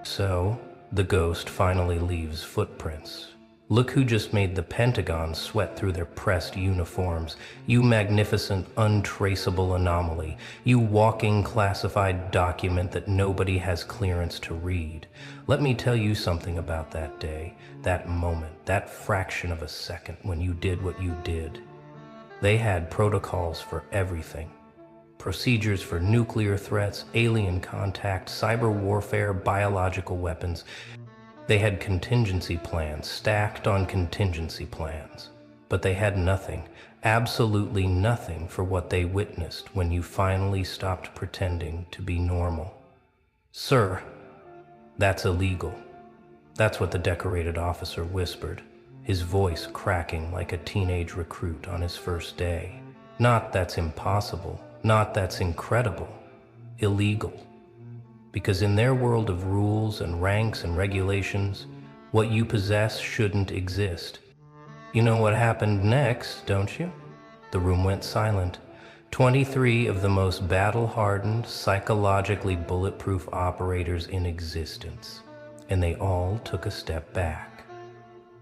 So, the ghost finally leaves footprints. Look who just made the Pentagon sweat through their pressed uniforms. You magnificent, untraceable anomaly. You walking classified document that nobody has clearance to read. Let me tell you something about that day, that moment, that fraction of a second when you did what you did. They had protocols for everything. Procedures for nuclear threats, alien contact, cyber warfare, biological weapons. They had contingency plans, stacked on contingency plans. But they had nothing, absolutely nothing for what they witnessed when you finally stopped pretending to be normal. Sir, that's illegal. That's what the decorated officer whispered, his voice cracking like a teenage recruit on his first day. Not that's impossible, not that's incredible, illegal. Because in their world of rules and ranks and regulations, what you possess shouldn't exist. You know what happened next, don't you? The room went silent. 23 of the most battle-hardened, psychologically bulletproof operators in existence. And they all took a step back.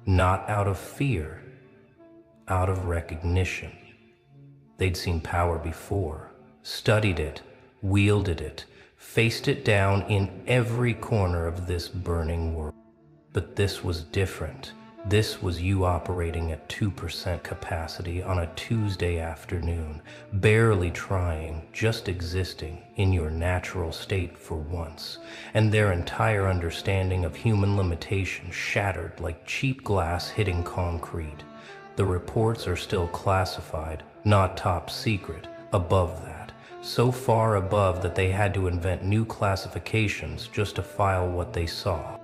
Not out of fear, out of recognition. They'd seen power before, studied it, wielded it, faced it down in every corner of this burning world. But this was different. This was you operating at 2% capacity on a Tuesday afternoon, barely trying, just existing in your natural state for once, and their entire understanding of human limitation shattered like cheap glass hitting concrete. The reports are still classified, not top secret, above that. So far above that they had to invent new classifications just to file what they saw.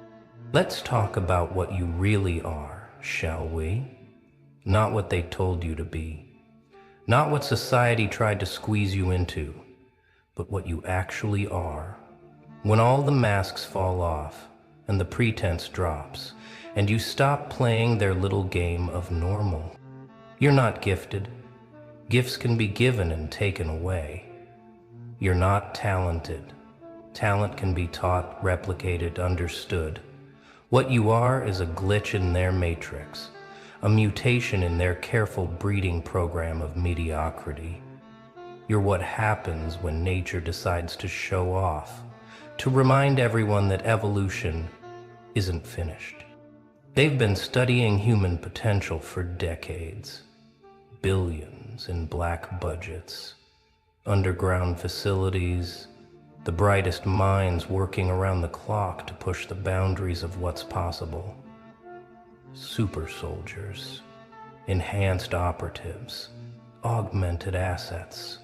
Let's talk about what you really are, shall we? Not what they told you to be. Not what society tried to squeeze you into, but what you actually are. When all the masks fall off and the pretense drops, and you stop playing their little game of normal. You're not gifted. Gifts can be given and taken away. You're not talented. Talent can be taught, replicated, understood. What you are is a glitch in their matrix, a mutation in their careful breeding program of mediocrity. You're what happens when nature decides to show off, to remind everyone that evolution isn't finished. They've been studying human potential for decades. Billions in black budgets. Underground facilities, the brightest minds working around the clock to push the boundaries of what's possible. Super soldiers, enhanced operatives, augmented assets.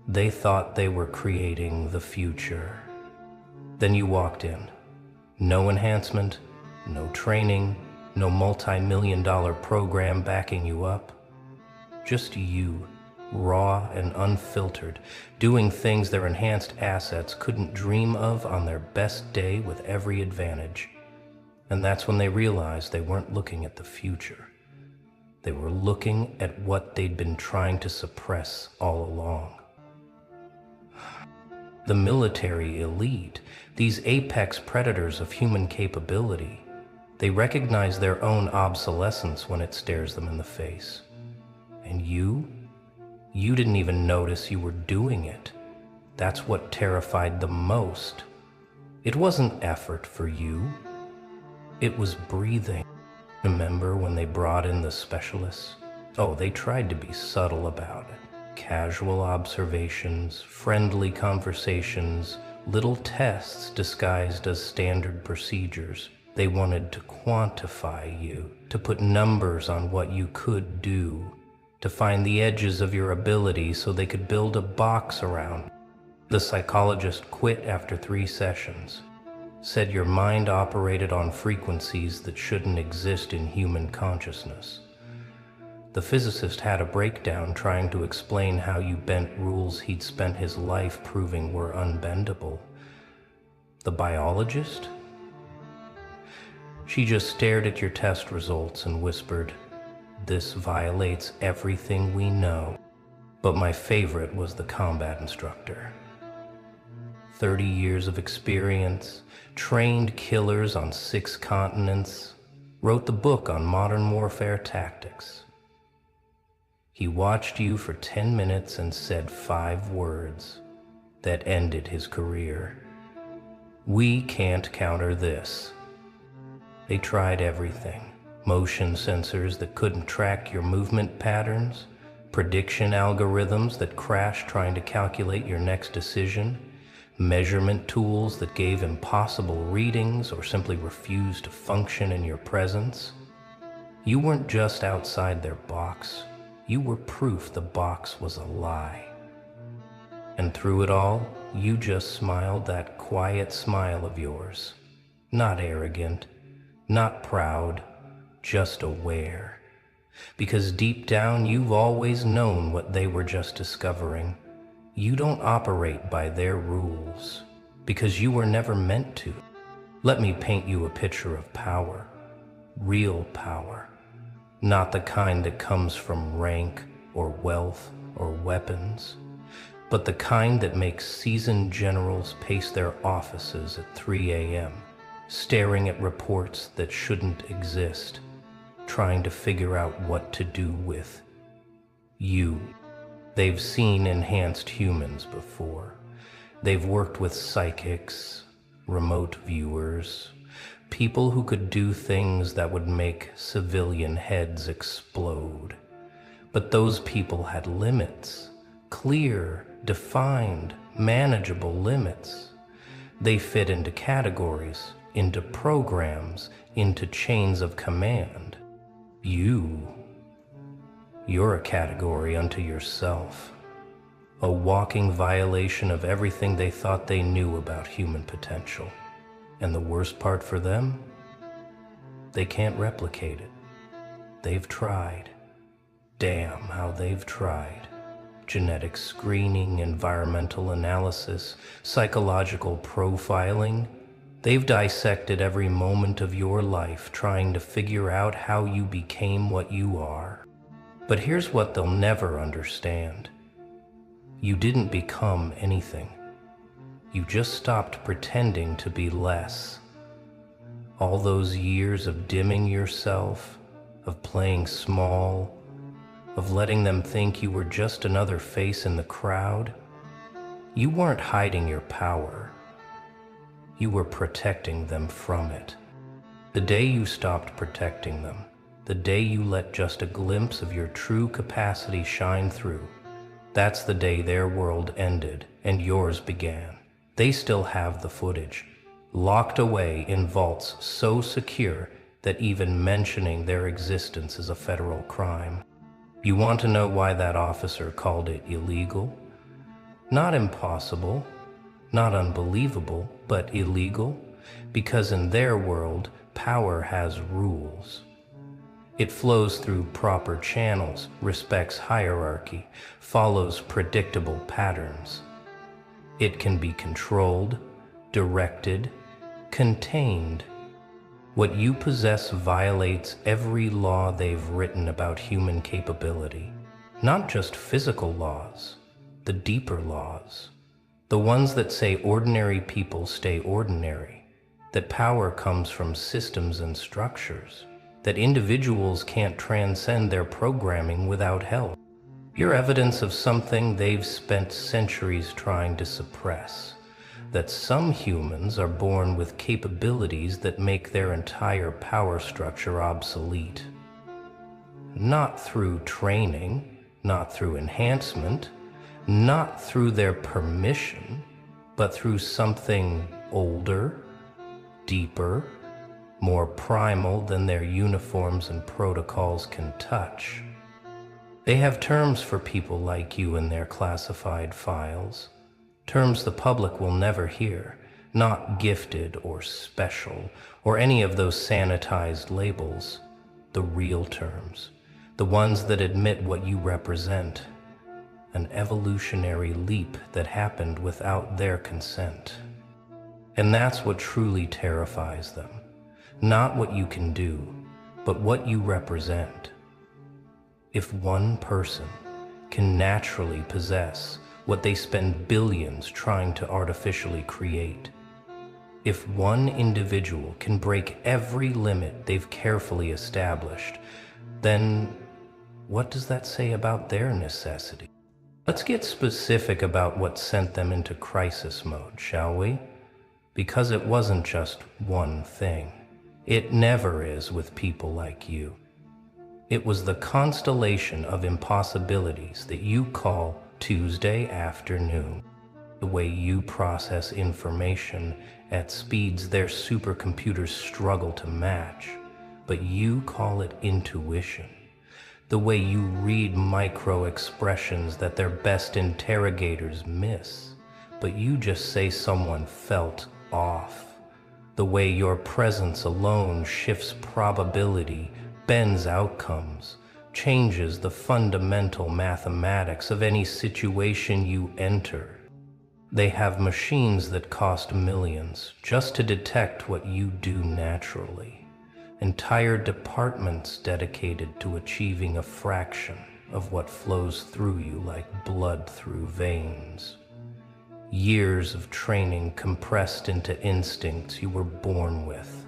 They thought they were creating the future. Then you walked in. No enhancement, no training, no multi-million-dollar program backing you up. Just you. Raw and unfiltered, doing things their enhanced assets couldn't dream of on their best day with every advantage. And that's when they realized they weren't looking at the future. They were looking at what they'd been trying to suppress all along. The military elite, these apex predators of human capability, they recognize their own obsolescence when it stares them in the face. And you didn't even notice you were doing it. That's what terrified them most. It wasn't effort for you. It was breathing. Remember when they brought in the specialists? Oh, they tried to be subtle about it. Casual observations, friendly conversations, little tests disguised as standard procedures. They wanted to quantify you, to put numbers on what you could do, to find the edges of your ability so they could build a box around. The psychologist quit after 3 sessions, said your mind operated on frequencies that shouldn't exist in human consciousness. The physicist had a breakdown trying to explain how you bent rules he'd spent his life proving were unbendable. The biologist? She just stared at your test results and whispered, "This violates everything we know." But my favorite was the combat instructor. 30 years of experience, trained killers on 6 continents, wrote the book on modern warfare tactics. He watched you for 10 minutes and said 5 words that ended his career. We can't counter this. They tried everything. Motion sensors that couldn't track your movement patterns, prediction algorithms that crashed trying to calculate your next decision, measurement tools that gave impossible readings or simply refused to function in your presence. You weren't just outside their box. You were proof the box was a lie. And through it all, you just smiled that quiet smile of yours. Not arrogant, not proud, just aware. Because deep down, you've always known what they were just discovering. You don't operate by their rules, because you were never meant to. Let me paint you a picture of power. Real power. Not the kind that comes from rank or wealth or weapons, but the kind that makes seasoned generals pace their offices at 3 a.m., staring at reports that shouldn't exist, trying to figure out what to do with you. They've seen enhanced humans before. They've worked with psychics, remote viewers, people who could do things that would make civilian heads explode. But those people had limits, clear, defined, manageable limits. They fit into categories, into programs, into chains of command. You're a category unto yourself, a walking violation of everything they thought they knew about human potential. And the worst part for them? They can't replicate it. They've tried. Damn how they've tried. Genetic screening, environmental analysis, psychological profiling. They've dissected every moment of your life trying to figure out how you became what you are. But here's what they'll never understand. You didn't become anything. You just stopped pretending to be less. All those years of dimming yourself, of playing small, of letting them think you were just another face in the crowd, you weren't hiding your power. You were protecting them from it. The day you stopped protecting them, the day you let just a glimpse of your true capacity shine through, that's the day their world ended and yours began. They still have the footage, locked away in vaults so secure that even mentioning their existence is a federal crime. You want to know why that officer called it illegal? Not impossible, not unbelievable, but illegal, because in their world, power has rules. It flows through proper channels, respects hierarchy, follows predictable patterns. It can be controlled, directed, contained. What you possess violates every law they've written about human capability. Not just physical laws, the deeper laws. The ones that say ordinary people stay ordinary, that power comes from systems and structures, that individuals can't transcend their programming without help. You're evidence of something they've spent centuries trying to suppress, that some humans are born with capabilities that make their entire power structure obsolete. Not through training, not through enhancement, not through their permission, but through something older, deeper, more primal than their uniforms and protocols can touch. They have terms for people like you in their classified files, terms the public will never hear, not gifted or special, or any of those sanitized labels, the real terms, the ones that admit what you represent, an evolutionary leap that happened without their consent. And that's what truly terrifies them. Not what you can do, but what you represent. If one person can naturally possess what they spend billions trying to artificially create. If one individual can break every limit they've carefully established, then what does that say about their necessity? Let's get specific about what sent them into crisis mode, shall we? Because it wasn't just one thing. It never is with people like you. It was the constellation of impossibilities that you call Tuesday afternoon. The way you process information at speeds their supercomputers struggle to match, but you call it intuition. The way you read micro-expressions that their best interrogators miss, but you just say someone felt off. The way your presence alone shifts probability, bends outcomes, changes the fundamental mathematics of any situation you enter. They have machines that cost millions just to detect what you do naturally. Entire departments dedicated to achieving a fraction of what flows through you like blood through veins. Years of training compressed into instincts you were born with.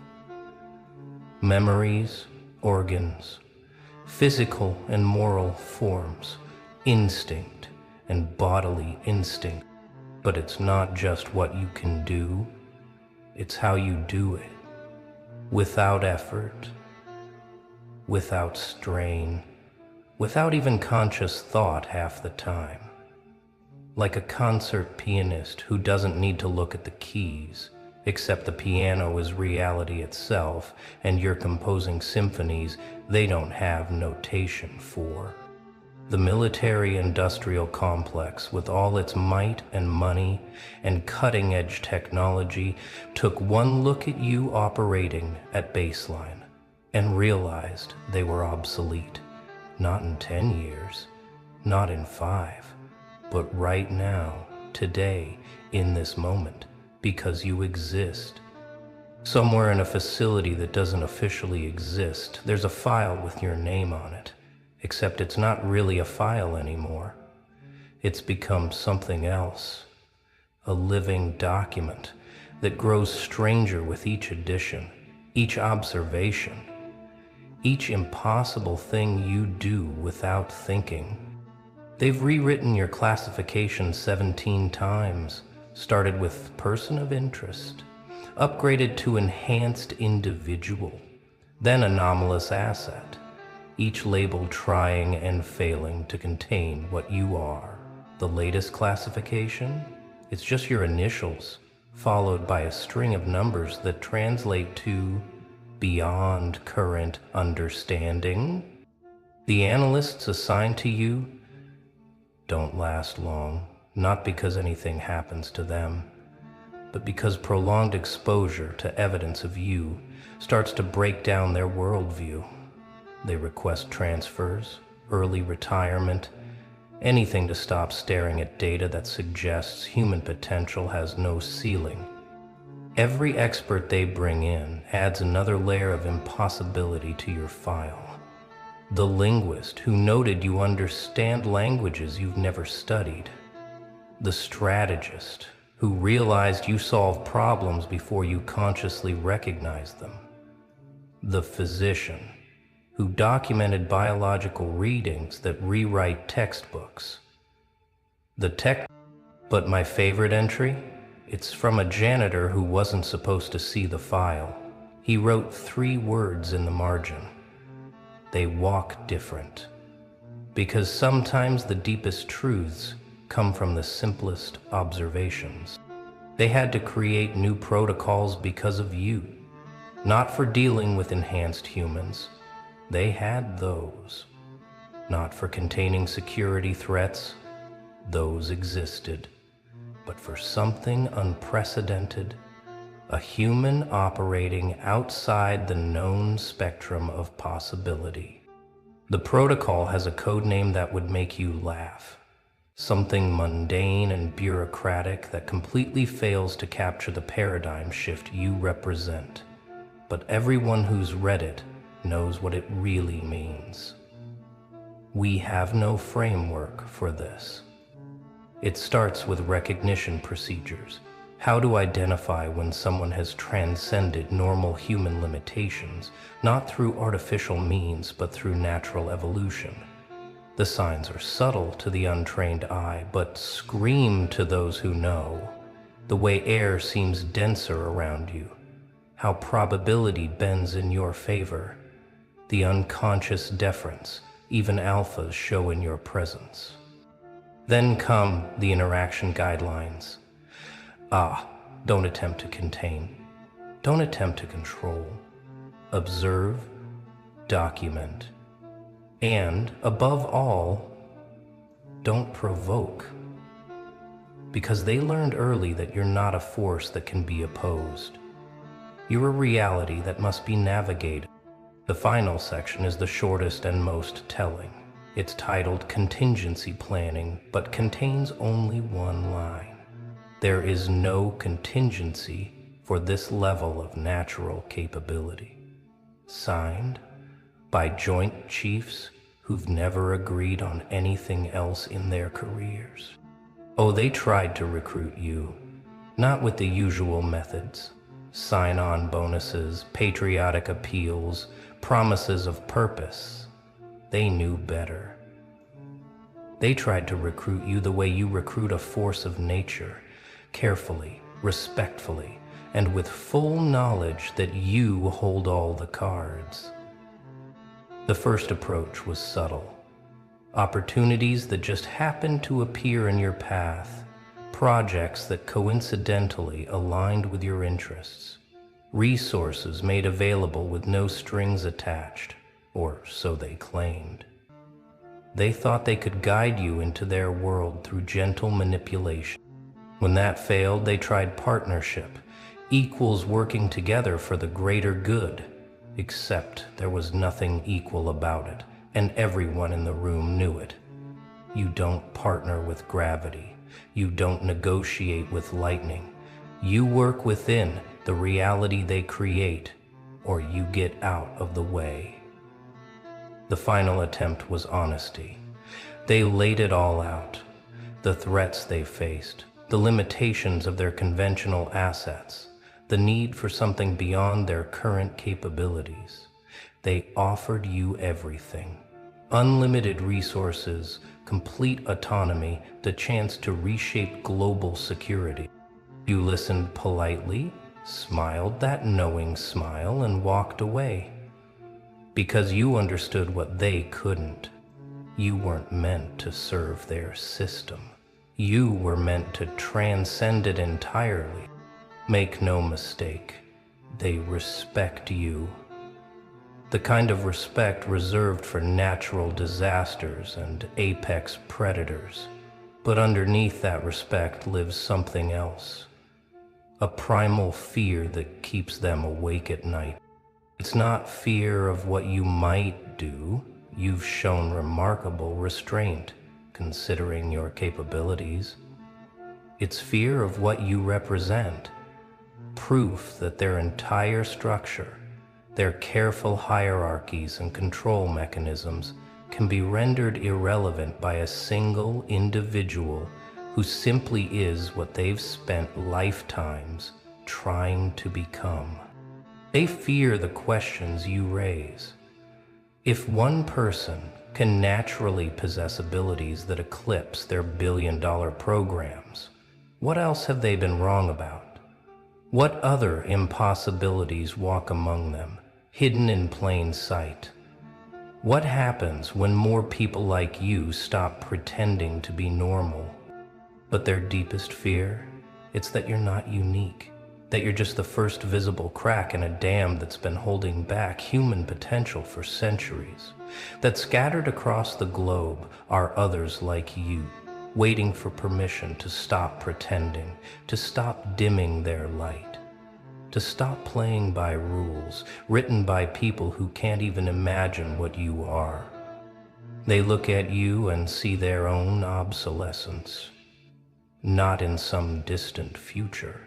Memories, organs, physical and moral forms, instinct and bodily instinct. But it's not just what you can do, it's how you do it. Without effort, without strain, without even conscious thought half the time. Like a concert pianist who doesn't need to look at the keys, except the piano is reality itself, and you're composing symphonies they don't have notation for. The military-industrial complex, with all its might and money and cutting-edge technology, took one look at you operating at baseline and realized they were obsolete. Not in 10 years, not in 5, but right now, today, in this moment, because you exist. Somewhere in a facility that doesn't officially exist, there's a file with your name on it. Except it's not really a file anymore. It's become something else, a living document that grows stranger with each edition, each observation, each impossible thing you do without thinking. They've rewritten your classification 17 times, started with person of interest, upgraded to enhanced individual, then anomalous asset. Each label trying and failing to contain what you are. The latest classification? It's just your initials, followed by a string of numbers that translate to beyond current understanding. The analysts assigned to you don't last long, not because anything happens to them, but because prolonged exposure to evidence of you starts to break down their worldview. They request transfers, early retirement, anything to stop staring at data that suggests human potential has no ceiling. Every expert they bring in adds another layer of impossibility to your file. The linguist who noted you understand languages you've never studied. The strategist who realized you solve problems before you consciously recognize them. The physician who documented biological readings that rewrite textbooks. But my favorite entry? It's from a janitor who wasn't supposed to see the file. He wrote 3 words in the margin. They walk different. Because sometimes the deepest truths come from the simplest observations. They had to create new protocols because of you, not for dealing with enhanced humans. They had those. Not for containing security threats. Those existed. But for something unprecedented, a human operating outside the known spectrum of possibility. The protocol has a code name that would make you laugh. Something mundane and bureaucratic that completely fails to capture the paradigm shift you represent. But everyone who's read it knows what it really means. We have no framework for this. It starts with recognition procedures. How to identify when someone has transcended normal human limitations, not through artificial means, but through natural evolution. The signs are subtle to the untrained eye, but scream to those who know. The way air seems denser around you, how probability bends in your favor, the unconscious deference even alphas show in your presence. Then come the interaction guidelines. Don't attempt to contain. Don't attempt to control. Observe, document, and, above all, don't provoke. Because they learned early that you're not a force that can be opposed. You're a reality that must be navigated. The final section is the shortest and most telling. It's titled Contingency Planning, but contains only one line. There is no contingency for this level of natural capability. Signed by Joint Chiefs who've never agreed on anything else in their careers. Oh, they tried to recruit you, not with the usual methods. Sign-on bonuses, patriotic appeals, promises of purpose. They knew better. They tried to recruit you the way you recruit a force of nature, carefully, respectfully, and with full knowledge that you hold all the cards. The first approach was subtle. Opportunities that just happened to appear in your path, projects that coincidentally aligned with your interests, resources made available with no strings attached, or so they claimed. They thought they could guide you into their world through gentle manipulation. When that failed, they tried partnership, equals working together for the greater good, except there was nothing equal about it, and everyone in the room knew it. You don't partner with gravity. You don't negotiate with lightning. You work within the reality they create, or you get out of the way. The final attempt was honesty. They laid it all out. The threats they faced, the limitations of their conventional assets, the need for something beyond their current capabilities. They offered you everything. Unlimited resources, complete autonomy, the chance to reshape global security. You listened politely, smiled that knowing smile, and walked away. Because you understood what they couldn't. You weren't meant to serve their system. You were meant to transcend it entirely. Make no mistake, they respect you. The kind of respect reserved for natural disasters and apex predators. But underneath that respect lives something else. A primal fear that keeps them awake at night. It's not fear of what you might do. You've shown remarkable restraint, considering your capabilities. It's fear of what you represent. Proof that their entire structure, their careful hierarchies and control mechanisms can be rendered irrelevant by a single individual who simply is what they've spent lifetimes trying to become. They fear the questions you raise. If one person can naturally possess abilities that eclipse their billion-dollar programs, what else have they been wrong about? What other impossibilities walk among them, hidden in plain sight? What happens when more people like you stop pretending to be normal? But their deepest fear, it's that you're not unique, that you're just the first visible crack in a dam that's been holding back human potential for centuries, that scattered across the globe are others like you, waiting for permission to stop pretending, to stop dimming their light, to stop playing by rules written by people who can't even imagine what you are. They look at you and see their own obsolescence, not in some distant future,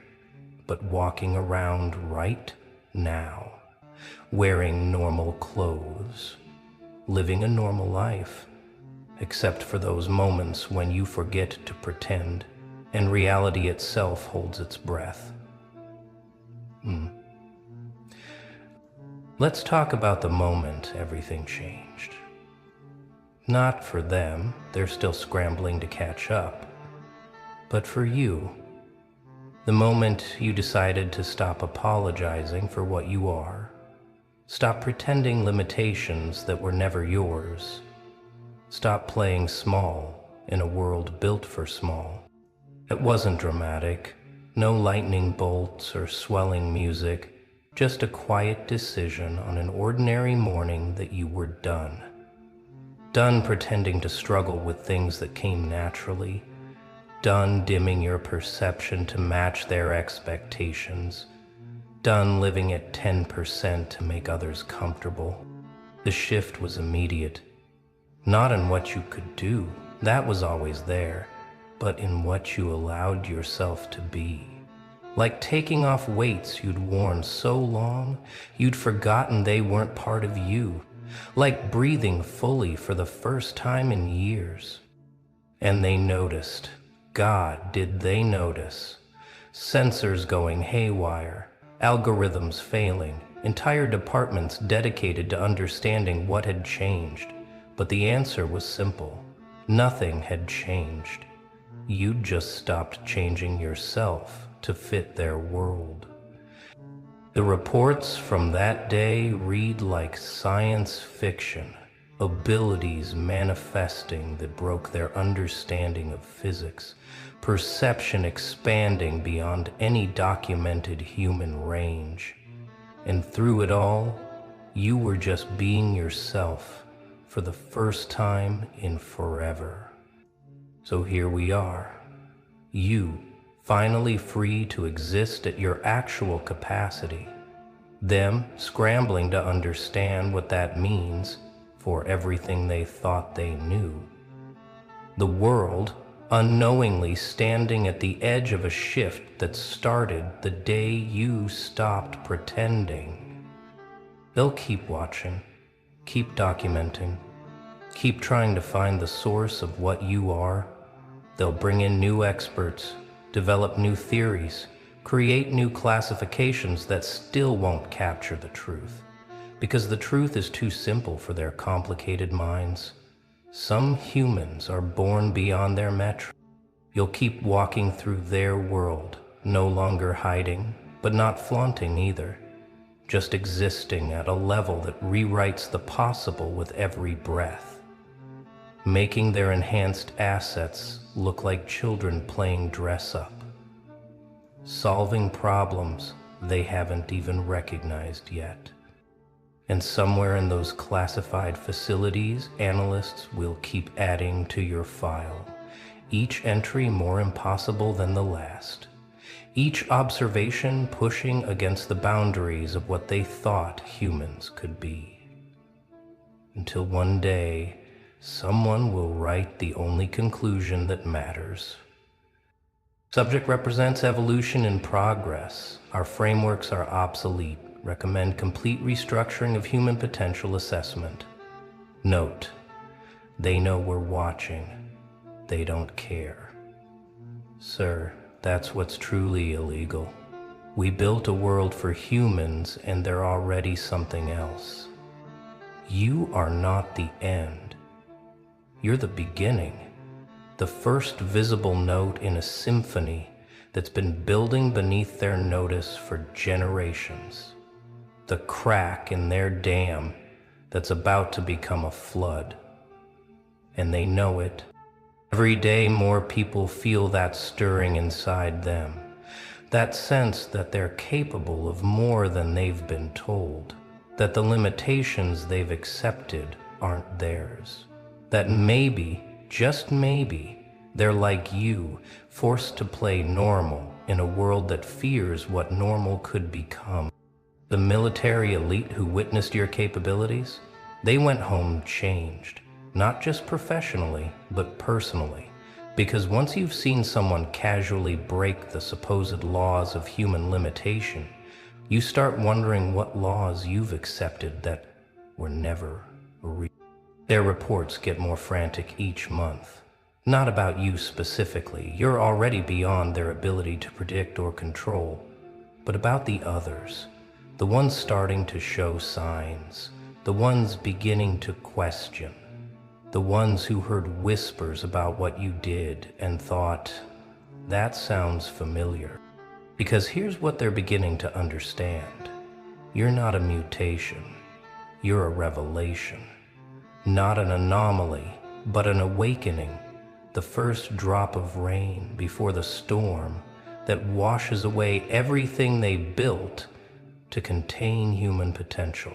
but walking around right now, wearing normal clothes, living a normal life, except for those moments when you forget to pretend and reality itself holds its breath. Let's talk about the moment everything changed. Not for them, they're still scrambling to catch up, but for you. The moment you decided to stop apologizing for what you are, stop pretending limitations that were never yours, stop playing small in a world built for small. It wasn't dramatic, no lightning bolts or swelling music, just a quiet decision on an ordinary morning that you were done. Done pretending to struggle with things that came naturally, done dimming your perception to match their expectations, done living at 10% to make others comfortable. The shift was immediate, not in what you could do, that was always there, but in what you allowed yourself to be. Like taking off weights you'd worn so long, you'd forgotten they weren't part of you. Like breathing fully for the first time in years. And they noticed. God, did they notice? Sensors going haywire, algorithms failing, entire departments dedicated to understanding what had changed. But the answer was simple. Nothing had changed. You'd just stopped changing yourself to fit their world. The reports from that day read like science fiction, abilities manifesting that broke their understanding of physics, perception expanding beyond any documented human range. And through it all, you were just being yourself for the first time in forever. So here we are, you finally free to exist at your actual capacity, them scrambling to understand what that means for everything they thought they knew. The world unknowingly standing at the edge of a shift that started the day you stopped pretending. They'll keep watching, keep documenting, keep trying to find the source of what you are. They'll bring in new experts, develop new theories, create new classifications that still won't capture the truth, because the truth is too simple for their complicated minds. Some humans are born beyond their metric. You'll keep walking through their world, no longer hiding, but not flaunting either, just existing at a level that rewrites the possible with every breath, making their enhanced assets look like children playing dress-up, solving problems they haven't even recognized yet. And somewhere in those classified facilities, analysts will keep adding to your file, each entry more impossible than the last, each observation pushing against the boundaries of what they thought humans could be. Until one day, someone will write the only conclusion that matters. Subject represents evolution in progress. Our frameworks are obsolete. Recommend complete restructuring of human potential assessment. Note, they know we're watching. They don't care. Sir, that's what's truly illegal. We built a world for humans and they're already something else. You are not the end. You're the beginning, the first visible note in a symphony that's been building beneath their notice for generations. The crack in their dam that's about to become a flood. And they know it. Every day more people feel that stirring inside them, that sense that they're capable of more than they've been told, that the limitations they've accepted aren't theirs. That maybe, just maybe, they're like you, forced to play normal in a world that fears what normal could become. The military elite who witnessed your capabilities, they went home changed, not just professionally, but personally. Because once you've seen someone casually break the supposed laws of human limitation, you start wondering what laws you've accepted that were never real. Their reports get more frantic each month. Not about you specifically, you're already beyond their ability to predict or control, but about the others, the ones starting to show signs, the ones beginning to question, the ones who heard whispers about what you did and thought, that sounds familiar. Because here's what they're beginning to understand. You're not a mutation. You're a revelation. Not an anomaly, but an awakening. The first drop of rain before the storm that washes away everything they built to contain human potential.